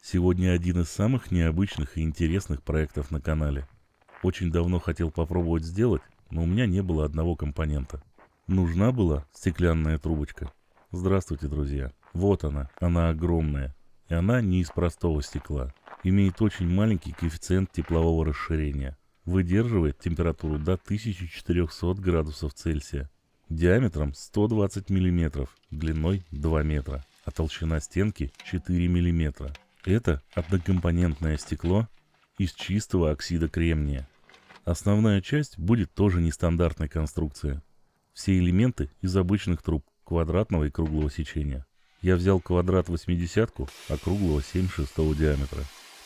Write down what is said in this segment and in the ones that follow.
Сегодня один из самых необычных и интересных проектов на канале. Очень давно хотел попробовать сделать, но у меня не было одного компонента. Нужна была стеклянная трубочка. Здравствуйте, друзья. Вот она огромная. И она не из простого стекла. Имеет очень маленький коэффициент теплового расширения. Выдерживает температуру до 1400 градусов Цельсия. Диаметром 120 миллиметров, длиной 2 метра, а толщина стенки 4 миллиметра. Это однокомпонентное стекло из чистого оксида кремния. Основная часть будет тоже нестандартной конструкции. Все элементы из обычных труб квадратного и круглого сечения. Я взял квадрат 80-ку, а круглого 7/6 диаметра.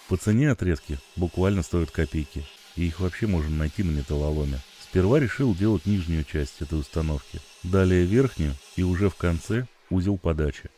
По цене отрезки буквально стоят копейки, и их вообще можно найти на металлоломе. Сперва решил делать нижнюю часть этой установки, далее верхнюю и уже в конце узел подачи.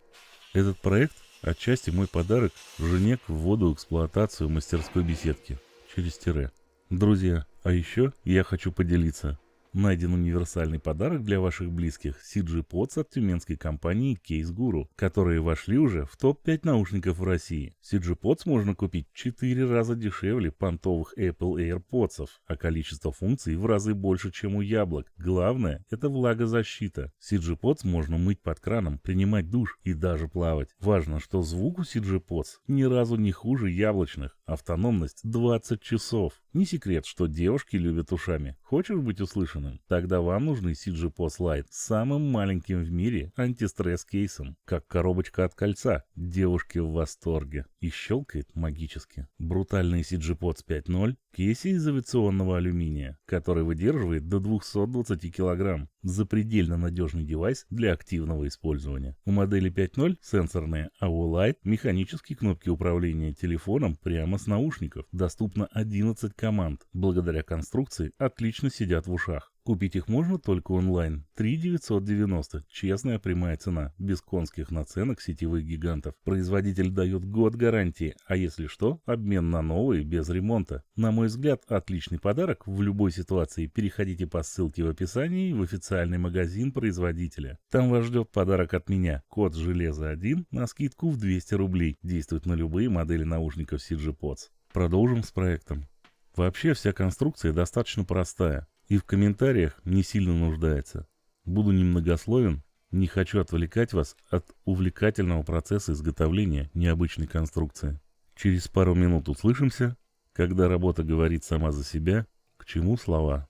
Этот проект отчасти мой подарок жене к вводу в эксплуатацию мастерской беседки через тире. Друзья, а еще я хочу поделиться. Найден универсальный подарок для ваших близких CG Pods от тюменской компании Case Guru, которые вошли уже в топ-5 наушников в России. CG Pods можно купить в 4 раза дешевле понтовых Apple AirPods, а количество функций в разы больше, чем у яблок. Главное – это влагозащита. CG Pods можно мыть под краном, принимать душ и даже плавать. Важно, что звук у CG Pods ни разу не хуже яблочных. Автономность 20 часов. Не секрет, что девушки любят ушами. Хочешь быть услышанным? Тогда вам нужны CG Pods Lite с самым маленьким в мире антистресс-кейсом. Как коробочка от кольца. Девушки в восторге. И щелкает магически. Брутальный CG Pods 5.0 в кейсе из авиационного алюминия, который выдерживает до 220 кг. Запредельно надежный девайс для активного использования. У модели 5.0 сенсорные, а у Lite механические кнопки управления телефоном прямо с наушников. Доступно 11 команд. Благодаря конструкции отлично сидят в ушах. Купить их можно только онлайн. 3 990. Честная прямая цена. Без конских наценок сетевых гигантов. Производитель дает год гарантии. А если что, обмен на новые без ремонта. На мой взгляд, отличный подарок в любой ситуации. Переходите по ссылке в описании в официальный магазин производителя. Там вас ждет подарок от меня. Код железо1 на скидку в 200 рублей. Действует на любые модели наушников CG Pods. Продолжим с проектом. Вообще вся конструкция достаточно простая. И в комментариях не сильно нуждается. Буду немногословен, не хочу отвлекать вас от увлекательного процесса изготовления необычной конструкции. Через пару минут услышимся, когда работа говорит сама за себя, к чему слова.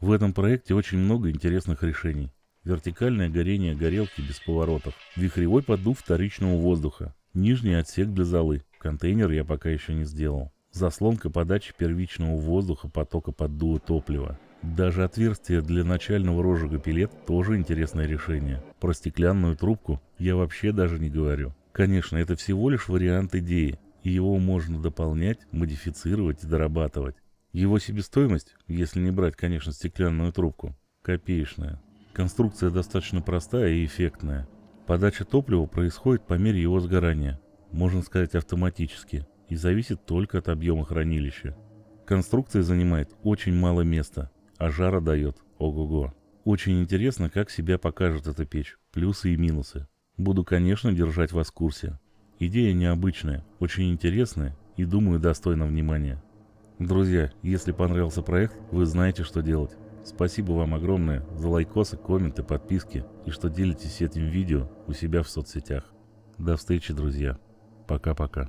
В этом проекте очень много интересных решений. Вертикальное горение горелки без поворотов, вихревой поддув вторичного воздуха, нижний отсек для золы, контейнер я пока еще не сделал, заслонка подачи первичного воздуха потока поддува топлива. Даже отверстие для начального розжига пилет тоже интересное решение. Про стеклянную трубку я вообще даже не говорю. Конечно, это всего лишь вариант идеи, и его можно дополнять, модифицировать и дорабатывать. Его себестоимость, если не брать, конечно, стеклянную трубку, копеечная. Конструкция достаточно простая и эффектная. Подача топлива происходит по мере его сгорания, можно сказать автоматически, и зависит только от объема хранилища. Конструкция занимает очень мало места, а жара дает ого-го. Очень интересно, как себя покажет эта печь, плюсы и минусы. Буду, конечно, держать вас в курсе. Идея необычная, очень интересная и, думаю, достойна внимания. Друзья, если понравился проект, вы знаете, что делать. Спасибо вам огромное за лайкосы, комменты, подписки и что делитесь этим видео у себя в соцсетях. До встречи, друзья. Пока-пока.